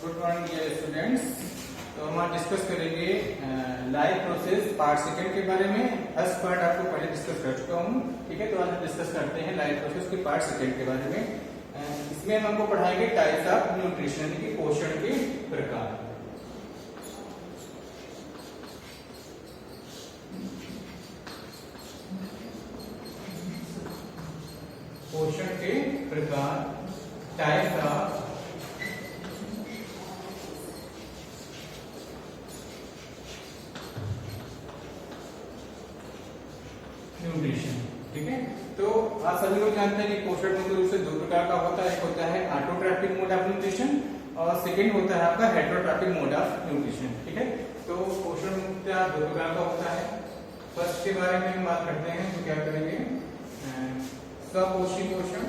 Good morning dear students. तो हम आज डिस्कस करेंगे लाइव प्रोसेस पार्ट सेकंड के बारे में। फर्स्ट पार्ट आपको पहले डिस्कस कर चुका हूँ, ठीक है। तो आज हम डिस्कस करते हैं लाइव प्रोसेस के पार्ट सेकंड के बारे में। इसमें हम आपको पढ़ाएंगे टाइप्स ऑफ न्यूट्रिशन, यानी कि पोषण के प्रकार। पोषण के प्रकार, टाइप्स ऑफ न्यूट्रिशन, ठीक है। तो आप सभी लोग जानते हैं कि पोषण मुख्य रूप से दो प्रकार का होता है। एक होता है ऑटोट्रॉपिक मोड ऑफ न्यूट्रिशन और सेकंड होता है आपका हेटेरोट्रॉपिक मोड ऑफ न्यूट्रिशन, ठीक है। तो पोषण मुख्यतः दो प्रकार का होता है। फर्स्ट के बारे में हम बात करते हैं तो क्या करेंगे, स्वपोषी पोषण,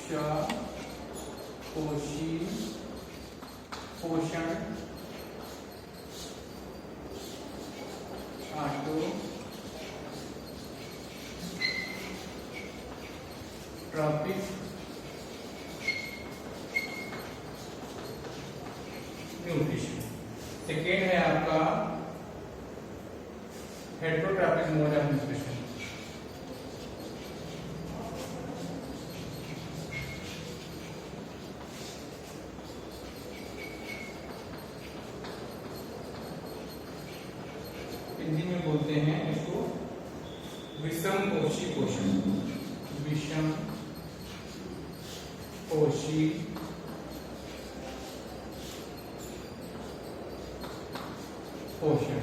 स्वपोषी पोषण, ऑटोट्रॉपिक न्यूट्रिशन। सेकेंड है आपका heterotrophic mode of nutrition. Hindi में बोलते हैं इसको विषम पोषी पोषण, विषम पोषी पोषण।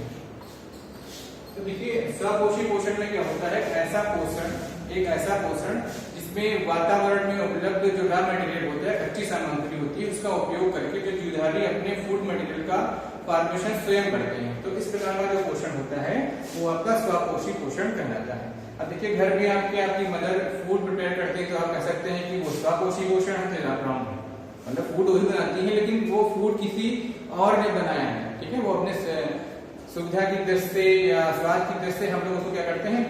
तो देखिए, स्वपोषी पोषण में क्या होता है, ऐसा पोषण, एक ऐसा पोषण जिसमें वातावरण में उपलब्ध जो रॉ मटेरियल होता है, कच्ची सामग्री होती है, उसका उपयोग करके जो जीवधारी अपने फूड मटेरियल का फॉर्मेशन स्वयं करते हैं। तो इस प्रकार का जो पोषण होता है वो आपका स्वपोषी पोषण कहलाता है। अब देखिए, घर में आपकी मदर फूड प्रिपेयर करते हैं तो आप कह सकते हैं कि वो स्वपोषी पोषण है, मतलब फूड वही बनाती है लेकिन वो फूड किसी और ने बनाया है, ठीक है। वो अपने सुविधा की दृष्टि से या स्वाद की दृष्टि से हम लोग उसको क्या करते हैं,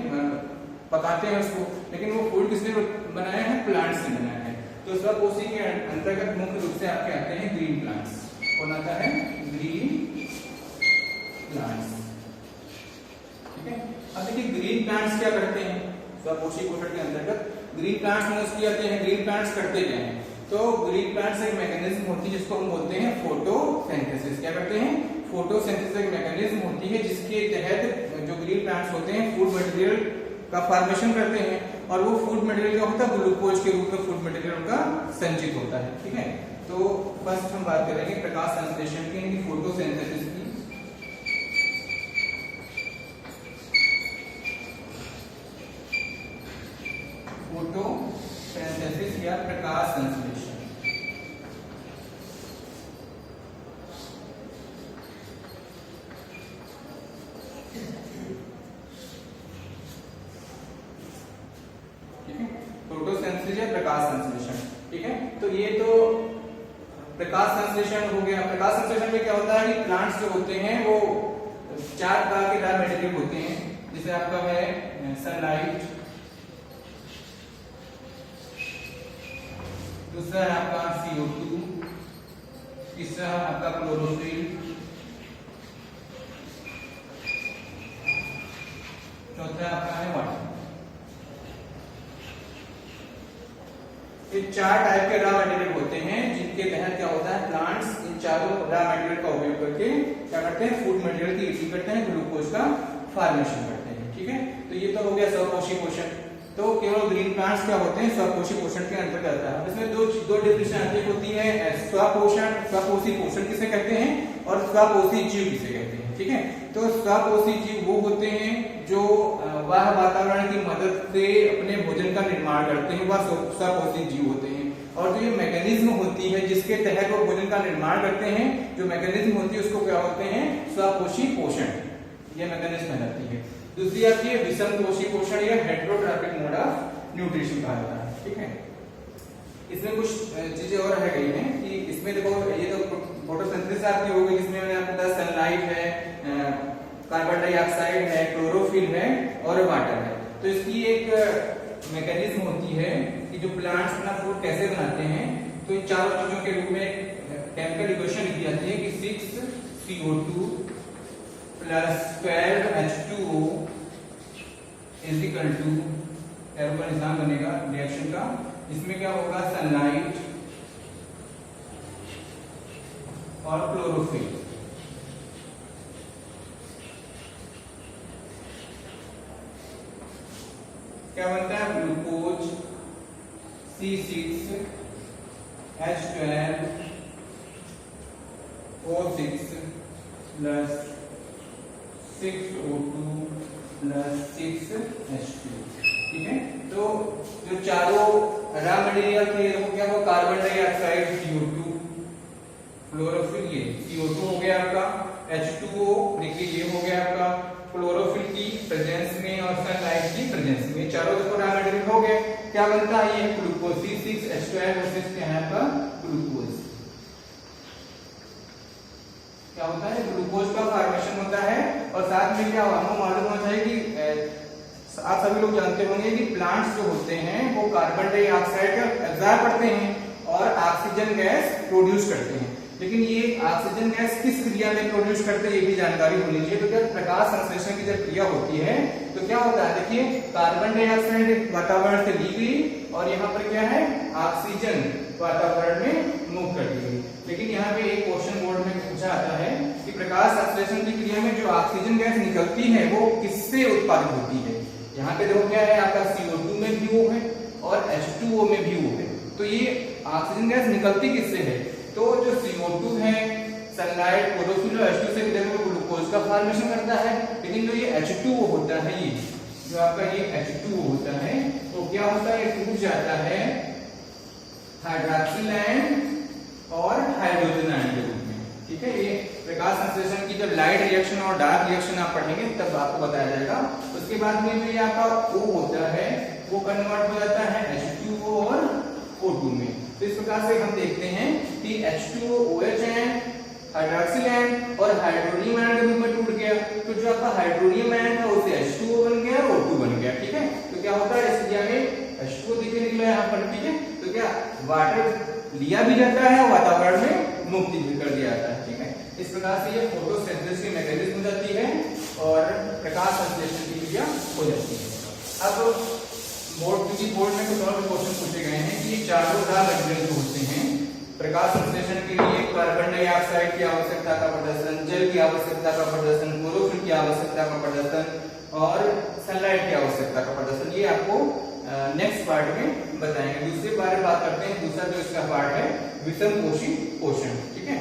पकाते हैं उसको, लेकिन वो फूड किसने बनाया है, प्लांट से बनाया है। तो स्वपोषी के अंतर्गत मुख्य रूप से आपके आते हैं ग्रीन प्लांट्स। कौन आता है, ग्रीन प्लांट्स, ठीक है। अब देखिए, ग्रीन प्लांट्स क्या करते हैं स्वपोषी पोषण के अंतर्गत, ग्रीन प्लांट्स में उसकी आते हैं। ग्रीन प्लांट्स करते क्या हैं, तो ग्रीन प्लांट्स एक मैकेनिज्म होती है जिसको हम बोलते हैं फोटोसिंथेसिस। क्या करते हैं, फोटोसिंथेसिस एक मैकेनिज्म होती है जिसके तहत जो ग्रीन प्लांट्स होते हैं फूड मटेरियल का फॉर्मेशन करते हैं, और वो फूड मटेरियल का होता है ग्लूकोज के रूप में फूड मटेरियल उनका संचित होता है, ठीक है। तो फर्स्ट हम बात करेंगे प्रकाश संश्लेषण की, यानी फोटोसिंथेसिस की। फोटोसिंथेसिस या प्रकाश संश्लेषण, ठीक है। फोटोसिंथेसिस या प्रकाश संश्लेषण, ठीक है। तो ये तो प्रकाश संश्लेषण हो गया। प्रकाश संश्लेषण में क्या होता है कि प्लांट्स जो होते हैं वो चार प्रकार के रॉ मटेरियल होते हैं, जैसे आपका है सनलाइट, दूसरा है आपका CO2, तीसरा है आपका क्लोरोफिल, चौथा आपका है वाटर। ये चार टाइप के रॉ मटेरियल होते हैं जिनके तहत क्या होता है, प्लांट्स इन चारों रॉ मटेरियल का उपयोग करके क्या करते हैं, फूड मटेरियल की इसी करते हैं, ग्लूकोज का फॉर्मेशन करते हैं, ठीक है। तो ये तो हो गया स्वपोषी पोषण। तो केवल ग्रीन प्लांट्स क्या होते हैं, स्वपोषी पोषण के अंतर्गत आता है। इसमें दो डेफिनेशन आती होती है, स्वपोषण, स्वपोषी पोषण किसे कहते हैं और स्वपोषी जीव किसे कहते हैं, ठीक है। तो स्वपोषी जीव वो होते हैं जो वह वातावरण की मदद से अपने भोजन का निर्माण करते हैं, वह स्वपोषी जीव होते हैं। और जो ये मैकेनिज्म होती है जिसके तहत वो भोजन का निर्माण करते हैं, जो मैकेनिज्म होती है उसको क्या होते हैं, स्वपोषी पोषण, ये मैकेनिज्म कहलाती है। दूसरी आती है विषम पोषी पोषण या हेटेरोट्रॉपिक मोड ऑफ न्यूट्रिशन कहा जाता है, ठीक है। इसमें कुछ चीजें और रह गई हैं कि इसमें देखो, ये तो फोटोसिंथेसिस आपकी हो गई, इसमें मैंने आपको बताया सनलाइट है, कार्बन डाइऑक्साइड है, क्लोरोफिल है और वाटर है। तो इसकी एक मैकेनिज्म होती है कि जो प्लांट्स अपना फूड कैसे बनाते हैं, तो इन चारों चीजों के रूप में केमिकल इक्वेशन लिखी जाती है कि 6CO2 plus 12H2O is equal to, arrow का निशान बनेगा रिएक्शन का, इसमें क्या होगा, सनलाइट और क्लोरोफिल। क्या बनता है, glucose C6H12O6 plus 6O2 plus 6H2। ठीक है, तो जो चारों रॉ मटेरियल थे वो क्या, वो कार्बन डाइऑक्साइड CO2, क्लोरोफिल ये CO2 हो गया आपका, H2O देखिए ये हो गया आपका क्लोरोफिल की प्रेजेंस में और सनलाइट की प्रेजेंस में, चारों देखो रॉ मटेरियल हो गए। क्या बनता है, ये ग्लूकोज C6H12O6 क्या है आपका ग्लूकोज। क्या होता है, ग्लूकोज का फॉर्मेशन होता है। और साथ में क्या हमको मालूम होना चाहिए कि आप सभी लोग जानते होंगे कि प्लांट्स जो होते हैं वो कार्बन डाइऑक्साइड का एब्जॉर्ब करते हैं और ऑक्सीजन गैस प्रोड्यूस करते हैं, लेकिन ये ऑक्सीजन गैस किस क्रिया में प्रोड्यूस करते हैं ये भी जानकारी होनी चाहिए। तो जब प्रकाश संश्लेषण की जब क्रिया होती है तो क्या होता है, देखिए कार्बन डाइऑक्साइड वातावरण से ली गई और यहाँ पर क्या है, ऑक्सीजन वातावरण में मूव कर दी गई। लेकिन यहाँ पे एक क्वेश्चन बोर्ड में पूछा आता है कि प्रकाश संश्लेषण की क्रिया में जो ऑक्सीजन गैस निकलती है वो किससे उत्पादित होती है। यहाँ पे देखो क्या है, आपका CO2 में भी वो है और H2O में भी वो है। तो ये ऑक्सीजन गैस निकलती किससे है, तो जो CO2 है सनलाइट क्लोरोफिल और H2 से देखो ग्लूकोज का फॉर्मेशन करता है। लेकिन जो ये H2O होता है, ये जो आपका ये H2O होता है तो क्या होता है, टूट जाता है हाइड्रोक्सिल आयन और हाइड्रोजन आयन के रूप में। ठीक है, ये प्रकाश संश्लेषण की जब लाइट रिएक्शन और डार्क रिएक्शन आप पढ़ेंगे तब आपको बताया जाएगा। उसके बाद में जो ये आपका O होता है वो कन्वर्ट हो जाता है H2O और O2 में। तो इस प्रकार से हम देखते हैं कि H2O OH ion, hydroxyl ion और हाइड्रोनियम आयन के रूप में टूट गया। तो जो आपका हाइड्रोनियम आयन था उसे H2O बन गया और O2 बन गया। ठीक है, तो क्या होता है, इस क्रिया में H2O दिखे निकला यहाँ पर। ठीक है, तो क्या वाटर लिया भी जाता है और वातावरण में मुक्त भी कर दिया जाता है। ठीक है, इस प्रकार से ये फोटोसिंथेसिस की मैकेनिज्म हो जाती है और प्रकाश संश्लेषण की क्रिया हो जाती है। अब बोर्ड में कुछ और क्वेश्चन पूछे गए हैं कि ये चारों रॉ मटेरियल जो होते हैं प्रकाश संश्लेषण के लिए कार्बन डाइऑक्साइड की आवश्यकता का प्रदर्शन, जल की आवश्यकता का प्रदर्शन, क्लोरोफिल की आवश्यकता का प्रदर्शन और सनलाइट की आवश्यकता का प्रदर्शन, ये आपको नेक्स्ट पार्ट में बताएंगे। दूसरे बारे बात करते हैं, दूसरा जो इसका पार्ट है विषमकोशी पोषण। ठीक है,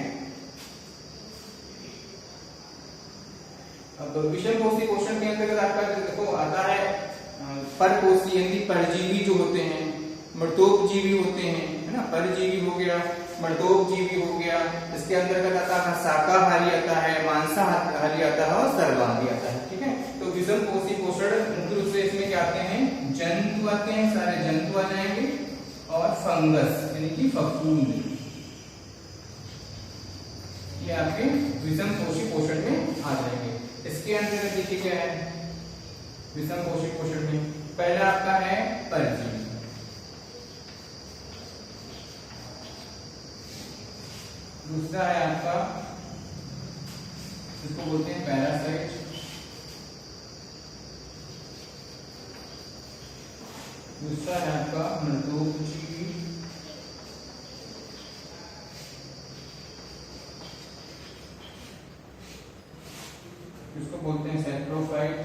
अब विषमकोशी पोषण के अंतर्गत आपका देखो आता है परपोषी यानी परजीवी जो होते हैं, मृतोपजीवी होते हैं, है ना, परजीवी हो गया, मृतोपजीवी हो गया। इसके अंतर्गत आता है शाकाहारी आता है, मांसाहारी आता है और सर्वांगी आता है। ठीक है, तो विषमकोशी पोषण मुख्य रूप से इसमें क्या आते हैं, जंतु आते हैं, सारे जंतु आ जाएंगे और फंगस यानी कि फफूंद, ये आपके विषमकोशी पोषण में आ जाएंगे। इसके अंतर्गत देखिए क्या है विषमकोशी पोषण में, पहला आपका है परजीवी, दूसरा है आपका इसको बोलते हैं पैरासाइट, दूसरा है आपका मृतोपजीवी, इसको बोलते हैं सैप्रोफाइट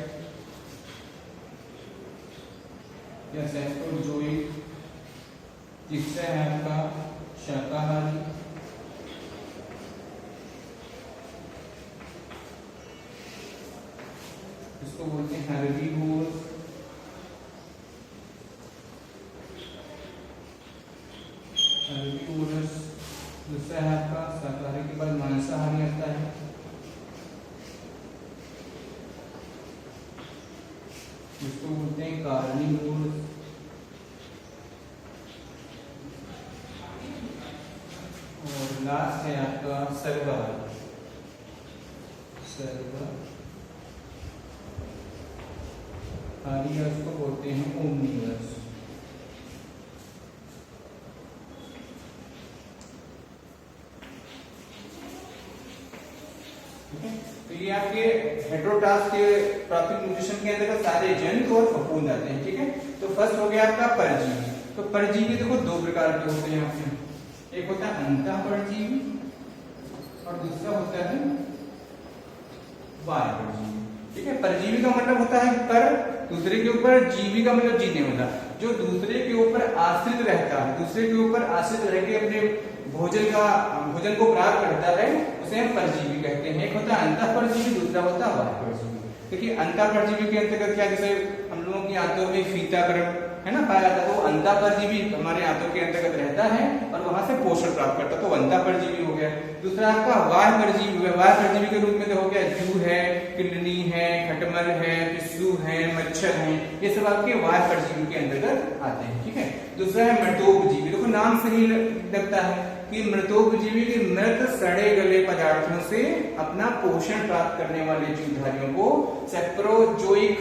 या सैप्रोजोइड, तीसरा है आपका शाकाहारी, इसको बोलते हैं हेर्बीवोर, हेर्बीवोरस, दूसरा है आपका शाकाहारी के बाद मांसाहारी आता है, इसको बोलते हैं कार्निवोर, और लास्ट है आपका सर्वाहारी, सर्वाहारी उसको बोलते हैं ओमनिवर्स। ठीक है। तो ये आपके हेटेरोट्रास्ट के प्राथमिक न्यूट्रिशन के अंदर सारे जंतु और फफूंद आते हैं। ठीक है। तो फर्स्ट हो गया आपका परजीवी। तो परजीवी देखो दो प्रकार के होते हैं आपके, एक होता है अंतःपरजीवी और दूसरा होता है बाह्य परजीवी। ठीक है। परजीवी का मतलब होता है पर, दूसरे के ऊपर, जीवी का मतलब जीने वाला, जो दूसरे के ऊपर आश्रित रहता है, दूसरे के ऊपर आश्रित रह के अपने भोजन को प्राप्त करता है, उसे हम परजीवी कहते हैं। एक होता है अंतःपरजीवी, दूसरा होता है बाह्य परजीवी। देखिए अंतःपरजीवी के अंतर्गत क्या, जैसे हम लोगों की आंतों में फीताग्रह है ना पाया जाता है, तो अंतःपरजीवी हमारे आंतों के अंतर्गत रहता है और वहां से पोषण प्राप्त करता है, तो अंतःपरजीवी हो गया। दूसरा आपका बाह्य परजीवी है। बाह्य परजीवी के रूप में तो हो गया जूं है, किडनी है, खटमल है, पिस्सू है, मच्छर है, ये सब आपके बाह्य परजीवी के अंतर्गत आते हैं। ठीक है। दूसरा है मृतोपजीवी। देखो नाम से ही लगता है कि मृतोपजीवी के मृत सड़े गले पदार्थों से अपना पोषण प्राप्त करने वाले जीवधारियों को सेप्रोजोइक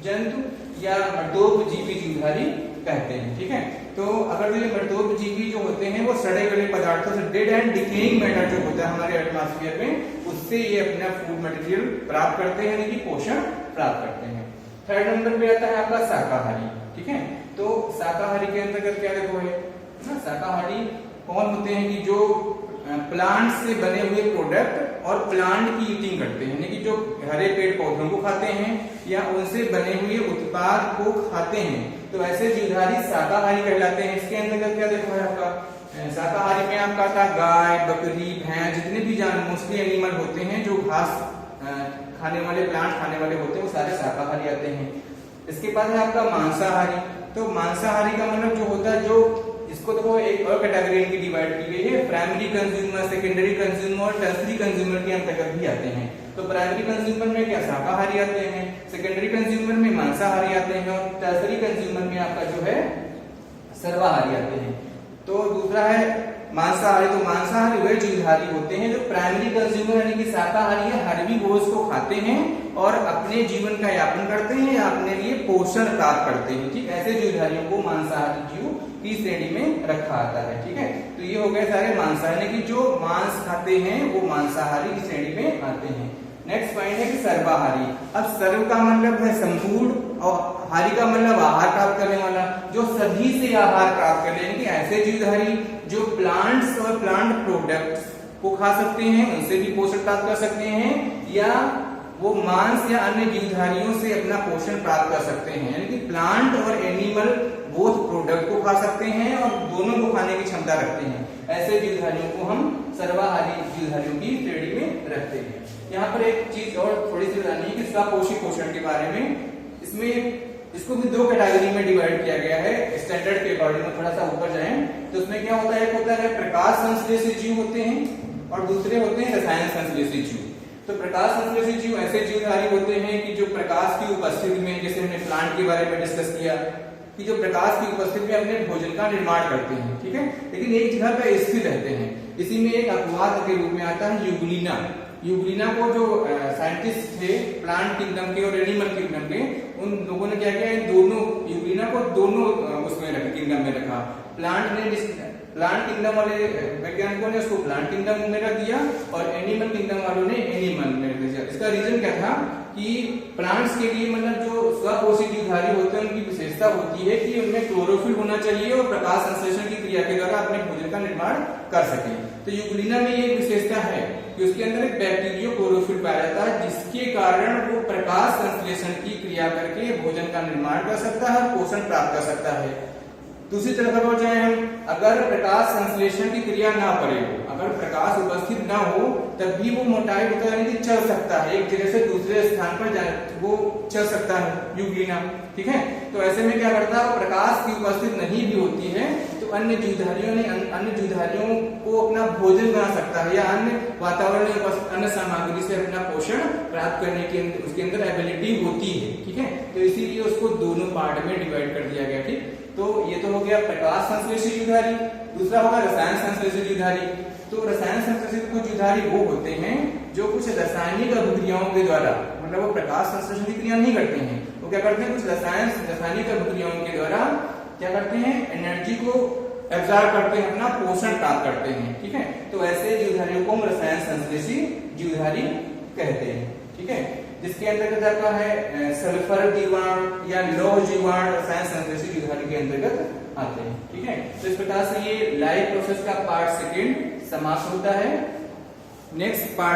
जंतु या मृतोपजीवी जीवधारी कहते हैं। ठीक है। तो अगर ये मृतोपजीवी जो होते हैं वो सड़े गले पदार्थों से, डेड एंड डिकेइंग मैटर जो होता है हमारे एटमॉस्फेयर में, उससे ये अपना फूड मटेरियल प्राप्त करते हैं, यानी कि पोषण प्राप्त करते हैं। थर्ड नंबर पे आता है आपका शाकाहारी। ठीक है। तो शाकाहारी के अंतर्गत क्या देखो है ना, शाकाहारी कौन होते हैं कि जो प्लांट से बने हुए प्रोडक्ट और प्लांट की ईटिंग करते हैं, यानी कि जो हरे पेड़ पौधों को खाते हैं या उनसे बने हुए उत्पाद को खाते हैं, तो ऐसे जीवधारी शाकाहारी कहलाते हैं। इसके अंतर्गत क्या देखो है आपका, शाकाहारी में आपका आता है गाय, बकरी, भैंस, जितने भी मोस्टली एनिमल होते हैं जो घास खाने वाले, प्लांट खाने वाले होते हैं, वो सारे शाकाहारी आते हैं। इसके बाद है आपका मांसाहारी। तो मांसाहारी का मतलब जो होता है, जो इसको देखो एक और कैटेगरी इनकी डिवाइड की गई है, प्राइमरी कंज्यूमर, सेकेंडरी कंज्यूमर और टर्सरी कंज्यूमर के अंतर्गत भी आते हैं। तो प्राइमरी कंज्यूमर में क्या शाकाहारी आते हैं, सेकेंडरी कंज्यूमर में मांसाहारी आते हैं और टर्सरी कंज्यूमर में आपका जो है सर्वाहारी आते हैं। तो दूसरा है मांसाहारी। तो मांसाहारी वे जीवधारी होते हैं जो प्राइमरी कंज्यूमर यानी कि शाकाहारी है, हर्बीवोर्स को खाते हैं और अपने जीवन का यापन करते हैं या अपने लिए पोषण प्राप्त करते हैं। ठीक, ऐसे जीवधारियों को मांसाहारी जीव की श्रेणी में रखा आता है। ठीक है। तो ये हो गए सारे मांसाहारी की जो मांस खाते हैं वो मांसाहारी की श्रेणी में आते हैं। नेक्स्ट पॉइंट है कि सर्वाहारी। अब सर्व का मतलब है संपूर्ण और हारी का मतलब आहार प्राप्त करने वाला, जो सभी से आहार प्राप्त कर लेंगे। ऐसे जीवधारी जो प्लांट्स और प्लांट प्रोडक्ट्स को खा सकते हैं, उनसे भी पोषण प्राप्त कर सकते हैं, या वो मांस या अन्य जीवधारियों से अपना पोषण प्राप्त कर सकते हैं, यानी कि प्लांट और एनिमल बोथ प्रोडक्ट को खा सकते हैं और दोनों को खाने की क्षमता रखते हैं। ऐसे जीवधारियों को हम सर्वाहारी जीवधारियों की श्रेणी में रखते हैं। यहाँ पर एक चीज और थोड़ी सी बतानी है कि स्वपोषी पोषण के बारे में। इसमें इसको भी दो कैटेगरी में डिवाइड किया गया है स्टैंडर्ड के अकॉर्डिंग में। थोड़ा सा ऊपर जाएं तो उसमें क्या होता है, एक होता है प्रकाश संश्लेषी जीव होते हैं और दूसरे होते हैं रसायन संश्लेषी जीव। तो प्रकाश संश्लेषी जीव ऐसे जीवधारी होते हैं कि जो प्रकाश की उपस्थिति में, जैसे हमने प्लांट के बारे में डिस्कस किया कि जो प्रकाश की उपस्थिति में अपने भोजन का निर्माण करते हैं। ठीक है। लेकिन एक जगह पर स्थिर रहते हैं। इसी में एक अपवाद के रूप में आता है यूग्लिना। यूग्लिना को जो साइंटिस्ट थे प्लांट किंगडम के और एनिमल किंगडम के, उन लोगों ने क्या किया, इन दोनों यूग्लिना को दोनों उसमें रखा, किंगडम में रखा। प्लांट किंगडम वाले वैज्ञानिकों ने उसको प्लांट किंगडम में रख दिया और एनिमल किंगडम वालों ने एनिमल में रख दिया। इसका रीजन क्या था कि प्लांट्स के लिए मतलब जो स्वपोषी जीवधारी होते हैं उनकी विशेषता होती है कि उनमें क्लोरोफिल होना चाहिए और प्रकाश संश्लेषण की क्रिया के द्वारा अपने भोजन का निर्माण कर सके। तो यूग्लिना में ये विशेषता है कि उसके अंदर एक बैक्टीरियो क्लोरोफिल पाया जाता है, जिसके कारण वो प्रकाश संश्लेषण की क्रिया करके भोजन का निर्माण कर सकता है और पोषण प्राप्त कर सकता है। दूसरी तरफ अगर जाए हम, अगर प्रकाश संश्लेषण की क्रिया ना करे, अगर प्रकाश उपस्थित ना हो, तब भी वो मोटाई होता है, यानी कि चल सकता है, एक जगह से दूसरे स्थान पर जाए वो चल सकता है यूग्लिना। ठीक है। तो ऐसे में क्या करता है, प्रकाश की उपस्थिति नहीं भी होती है तो अन्य जीवधारियों को अपना भोजन बना सकता है या अन्य वातावरण में उपस्थित अन्य सामग्री से अपना पोषण प्राप्त करने की उसके अंदर एबिलिटी होती है। ठीक है। तो इसीलिए उसको दोनों पार्ट में डिवाइड कर दिया गया। ठीक। तो ये तो हो गया प्रकाश संश्लेषी जीवधारी। दूसरा होगा रसायन संश्लेषी जीवधारी। तो रसायन संश्लेषित कुछ जीवधारी वो होते हैं जो कुछ रासायनिक अभिक्रियाओं के द्वारा, मतलब वो प्रकाश संश्लेषण की क्रिया नहीं करते हैं, वो क्या करते हैं, कुछ रासायनिक अभिक्रियाओं के द्वारा क्या करते हैं, एनर्जी को एब्जॉर्ब करते हैं, अपना पोषण प्राप्त करते हैं। ठीक है, तो ऐसे जीवधारियों को हम रसायन संश्लेषी जीवधारी कहते हैं। ठीक है, जिसके अंतर्गत आपका है सल्फर जीवाणु या लौह जीवाणु रसायन संश्लेषी जीवधारी के अंतर्गत आते हैं। ठीक है, तो इस प्रकार से ये लाइव प्रोसेस का पार्ट सेकंड समाप्त होता है। Next part